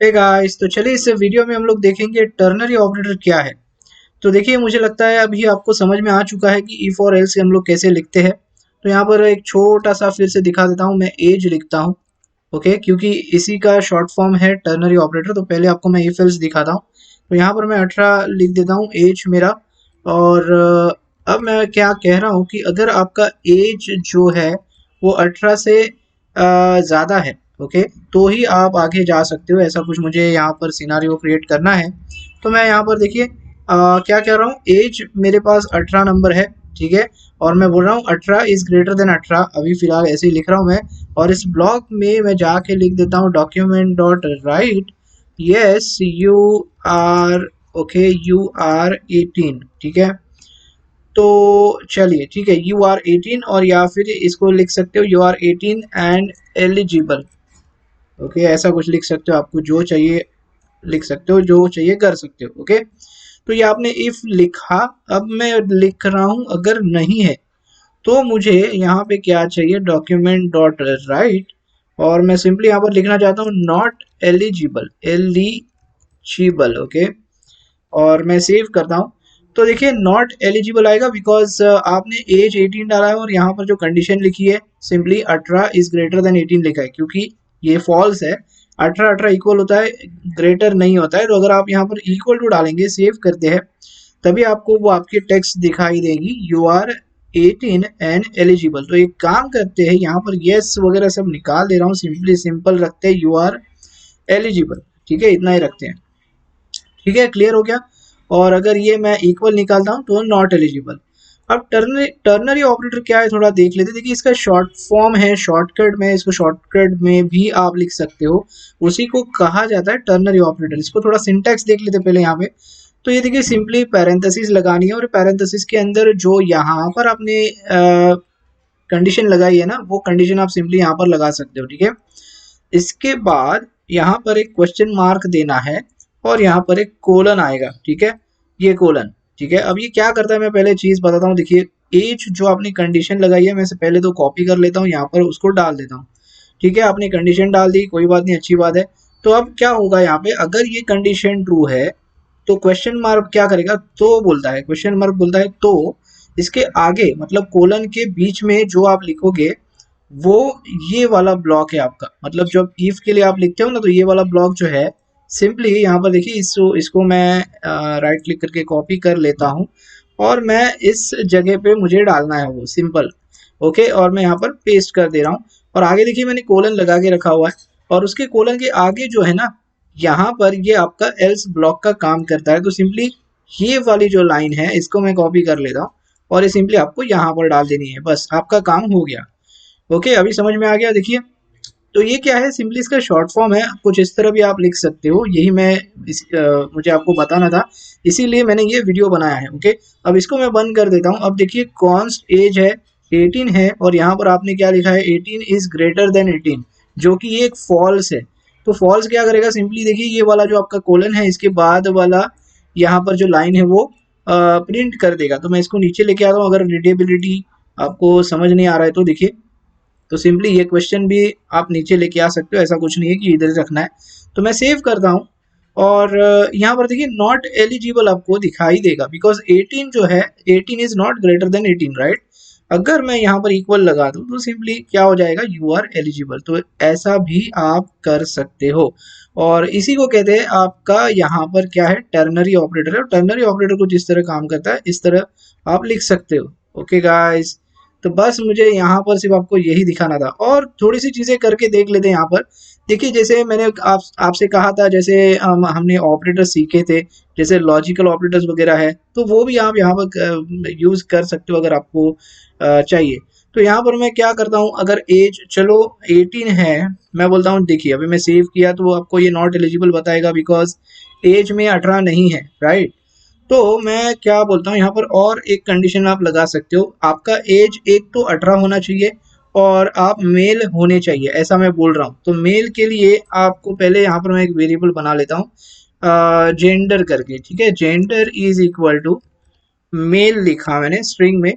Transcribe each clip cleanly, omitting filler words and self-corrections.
Hey guys, तो चलिए इस वीडियो में हम लोग देखेंगे टर्नरी ऑपरेटर क्या है। तो देखिए, मुझे लगता है अभी आपको समझ में आ चुका है कि इफ और एल्स हम लोग कैसे लिखते हैं। तो यहाँ पर एक छोटा सा फिर से दिखा देता हूँ, मैं एज लिखता हूँ। ओके, क्योंकि इसी का शॉर्ट फॉर्म है टर्नरी ऑपरेटर। तो पहले आपको मैं इफ एल्स दिखाता हूँ। तो यहाँ पर मैं 18 लिख देता हूँ, एज मेरा। और अब मैं क्या कह रहा हूँ कि अगर आपका एज जो है वो 18 से ज़्यादा है, ओके, तो ही आप आगे जा सकते हो। ऐसा कुछ मुझे यहाँ पर सिनारियो क्रिएट करना है। तो मैं यहाँ पर देखिए क्या कह रहा हूँ, एज मेरे पास 18 नंबर है, ठीक है। और मैं बोल रहा हूँ 18 इज ग्रेटर देन 18, अभी फिलहाल ऐसे ही लिख रहा हूँ मैं। और इस ब्लॉक में मैं जाके लिख देता हूँ document dot write yes you are, okay, you are 18, ठीक है। तो चलिए, ठीक है, यू आर 18, और या फिर इसको लिख सकते हो you are 18 and eligible. Okay, ऐसा कुछ लिख सकते हो, आपको जो चाहिए लिख सकते हो, जो चाहिए कर सकते हो। ओके, तो ये आपने इफ लिखा। अब मैं लिख रहा हूं अगर नहीं है तो मुझे यहाँ पे क्या चाहिए, डॉक्यूमेंट डॉट राइट। और मैं सिंपली यहाँ पर लिखना चाहता हूँ नॉट एलिजिबल, एलिजिबल, ओके। और मैं सेव करता हूँ। तो देखिए, नॉट एलिजिबल आएगा बिकॉज आपने एज 18 डाला है, और यहाँ पर जो कंडीशन लिखी है सिंपली 18 इज ग्रेटर देन 18 लिखा है, क्योंकि ये फॉल्स है। 18 18 इक्वल होता है, ग्रेटर नहीं होता है। तो अगर आप यहाँ पर इक्वल टू डालेंगे, सेव करते हैं, तभी आपको वो आपकी टेक्स्ट दिखाई देगी, यू आर 18 एंड एलिजिबल। तो एक काम करते हैं, यहाँ पर येस वगैरह सब निकाल दे रहा हूँ, सिंपली सिंपल रखते हैं यू आर एलिजिबल, ठीक है, इतना ही रखते हैं। ठीक है, क्लियर हो गया। और अगर ये मैं इक्वल निकालता हूँ तो नॉट एलिजिबल। अब टर्नरी टर्नरी ऑपरेटर क्या है, थोड़ा देख लेते हैं। देखिए, इसका शॉर्ट फॉर्म है, शॉर्टकट में, इसको शॉर्टकट में भी आप लिख सकते हो, उसी को कहा जाता है टर्नरी ऑपरेटर। इसको थोड़ा सिंटैक्स देख लेते हैं पहले यहाँ पे। तो ये देखिए, सिंपली पैरेंथेसिस लगानी है, और पैरेंथेसिस के अंदर जो यहाँ पर आपने कंडीशन लगाई है ना, वो कंडीशन आप सिंपली यहाँ पर लगा सकते हो, ठीक है। इसके बाद यहाँ पर एक क्वेश्चन मार्क देना है, और यहाँ पर एक कोलन आएगा, ठीक है, ये कोलन, ठीक है। अब ये क्या करता है, मैं पहले चीज बताता हूँ। देखिए, एज जो आपने कंडीशन लगाई है, मैं से पहले तो कॉपी कर लेता हूँ, यहाँ पर उसको डाल देता हूँ। ठीक है, आपने कंडीशन डाल दी, कोई बात नहीं, अच्छी बात है। तो अब क्या होगा यहाँ पे, अगर ये कंडीशन ट्रू है तो क्वेश्चन मार्क क्या करेगा, तो बोलता है, क्वेश्चन मार्क बोलता है तो इसके आगे मतलब कोलन के बीच में जो आप लिखोगे वो ये वाला ब्लॉक है आपका। मतलब जब इफ के लिए आप लिखते हो ना, तो ये वाला ब्लॉक जो है, सिंपली यहाँ पर देखिए, इसको मैं राइट क्लिक करके कॉपी कर लेता हूँ, और मैं इस जगह पे मुझे डालना है वो सिंपल। ओके, और मैं यहाँ पर पेस्ट कर दे रहा हूँ। और आगे देखिए, मैंने कोलन लगा के रखा हुआ है, और उसके कोलन के आगे जो है ना, यहाँ पर ये आपका एल्स ब्लॉक का काम करता है। तो सिंपली ये वाली जो लाइन है, इसको मैं कॉपी कर लेता हूँ, और ये सिंपली आपको यहाँ पर डाल देनी है, बस आपका काम हो गया। ओके, अभी समझ में आ गया। देखिए, तो ये क्या है, सिंपली इसका शॉर्ट फॉर्म है, कुछ इस तरह भी आप लिख सकते हो। यही मैं मुझे आपको बताना था, इसीलिए मैंने ये वीडियो बनाया है। ओके, अब इसको मैं बंद कर देता हूँ। अब देखिए, कॉन्स्ट एज है 18 है, और यहाँ पर आपने क्या लिखा है, 18 इज ग्रेटर देन 18, जो कि ये एक फॉल्स है। तो फॉल्स क्या करेगा, सिंपली देखिए, ये वाला जो आपका कोलन है, इसके बाद वाला यहाँ पर जो लाइन है वो प्रिंट कर देगा। तो मैं इसको नीचे लेके आता हूँ, अगर रीडेबिलिटी आपको समझ नहीं आ रहा है तो देखिए। तो सिंपली ये क्वेश्चन भी आप नीचे लेके आ सकते हो, ऐसा कुछ नहीं है कि इधर रखना है। तो मैं सेव करता हूँ, और यहाँ पर देखिए, नॉट एलिजिबल आपको दिखाई देगा, बिकॉज 18 जो है, 18 is not greater than 18, right. अगर मैं यहाँ पर इक्वल लगा दूँ तो सिंपली क्या हो जाएगा, यू आर एलिजिबल। तो ऐसा भी आप कर सकते हो, और इसी को कहते हैं आपका यहाँ पर क्या है, टर्नरी ऑपरेटर है। टर्नरी ऑपरेटर कुछ इस तरह काम करता है, इस तरह आप लिख सकते हो। ओके गाइस, तो बस मुझे यहाँ पर सिर्फ आपको यही दिखाना था, और थोड़ी सी चीजें करके देख लेते हैं यहाँ पर। देखिए, जैसे मैंने आपसे कहा था, जैसे हमने ऑपरेटर सीखे थे, जैसे लॉजिकल ऑपरेटर्स वगैरह है, तो वो भी आप यहाँ पर यूज कर सकते हो अगर आपको चाहिए। तो यहाँ पर मैं क्या करता हूँ, अगर एज चलो 18 है, मैं बोलता हूँ, देखिए अभी मैं सेव किया तो आपको ये नॉट एलिजिबल बताएगा, बिकॉज एज में 18 नहीं है, राइट। तो मैं क्या बोलता हूँ, यहाँ पर और एक कंडीशन आप लगा सकते हो, आपका एज एक तो 18 होना चाहिए, और आप मेल होने चाहिए, ऐसा मैं बोल रहा हूँ। तो मेल के लिए आपको पहले यहाँ पर मैं एक वेरिएबल बना लेता हूँ, जेंडर करके, ठीक है। Gender is equal to male लिखा मैंने स्ट्रिंग में,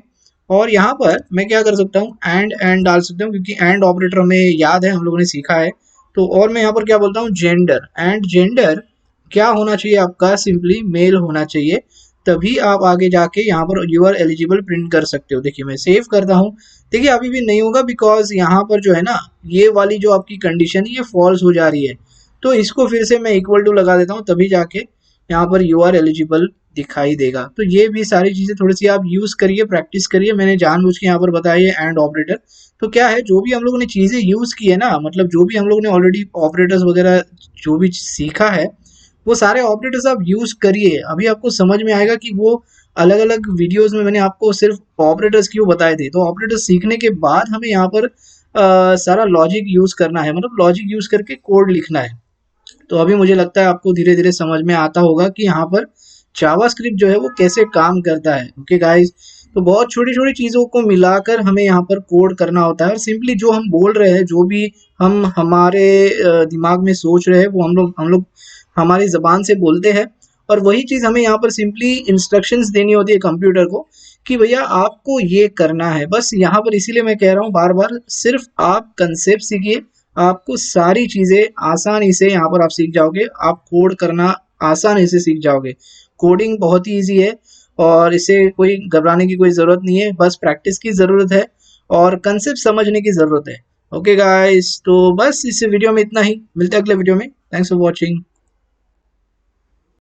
और यहाँ पर मैं क्या कर सकता हूँ, एंड डाल सकता हूँ, क्योंकि एंड ऑपरेटर हमें याद है, हम लोगों ने सीखा है। तो और मैं यहाँ पर क्या बोलता हूँ, जेंडर, एंड जेंडर क्या होना चाहिए आपका, सिंपली मेल होना चाहिए। तभी आप आगे जाके यहाँ पर यू आर एलिजिबल प्रिंट कर सकते हो। देखिए मैं सेव करता हूँ, देखिए अभी भी नहीं होगा बिकॉज यहाँ पर जो है ना, ये वाली जो आपकी कंडीशन है ये फॉल्स हो जा रही है। तो इसको फिर से मैं इक्वल टू लगा देता हूँ, तभी जाके यहाँ पर यू आर एलिजिबल दिखाई देगा। तो ये भी सारी चीज़ें थोड़ी सी आप यूज़ करिए, प्रैक्टिस करिए। मैंने जानबूझ के यहाँ पर बताया ये एंड ऑपरेटर। तो क्या है, जो भी हम लोगों ने चीज़ें यूज़ की है ना, मतलब जो भी हम लोगों ने ऑलरेडी ऑपरेटर्स वगैरह जो भी सीखा है, वो सारे ऑपरेटर्स आप यूज़ करिए। अभी आपको समझ में आएगा कि वो अलग अलग वीडियोस में मैंने आपको सिर्फ ऑपरेटर्स क्यों बताए थे। तो ऑपरेटर्स सीखने के बाद हमें यहाँ पर सारा लॉजिक यूज़ करना है, मतलब लॉजिक यूज़ करके कोड लिखना है। तो अभी मुझे लगता है आपको धीरे धीरे समझ में आता होगा कि यहाँ पर जावास्क्रिप्ट जो है वो कैसे काम करता है। ओके गाइस, तो बहुत छोटी छोटी चीज़ों को मिलाकर हमें यहाँ पर कोड करना होता है, और सिंपली जो हम बोल रहे हैं, जो भी हम हमारे दिमाग में सोच रहे हैं, वो हम लोग हमारी ज़बान से बोलते हैं। और वही चीज़ हमें यहाँ पर सिंपली इंस्ट्रक्शंस देनी होती है कंप्यूटर को कि भैया आपको ये करना है। बस यहाँ पर इसीलिए मैं कह रहा हूँ बार बार, सिर्फ आप कंसेप्ट सीखिए, आपको सारी चीज़ें आसानी से यहाँ पर आप सीख जाओगे। आप कोड करना आसानी से सीख जाओगे। कोडिंग बहुत ही ईजी है, और इसे कोई घबराने की कोई ज़रूरत नहीं है, बस प्रैक्टिस की ज़रूरत है और कंसेप्ट समझने की ज़रूरत है। ओके गाइस, तो बस इस वीडियो में इतना ही, मिलते हैं अगले वीडियो में। Thanks for watching.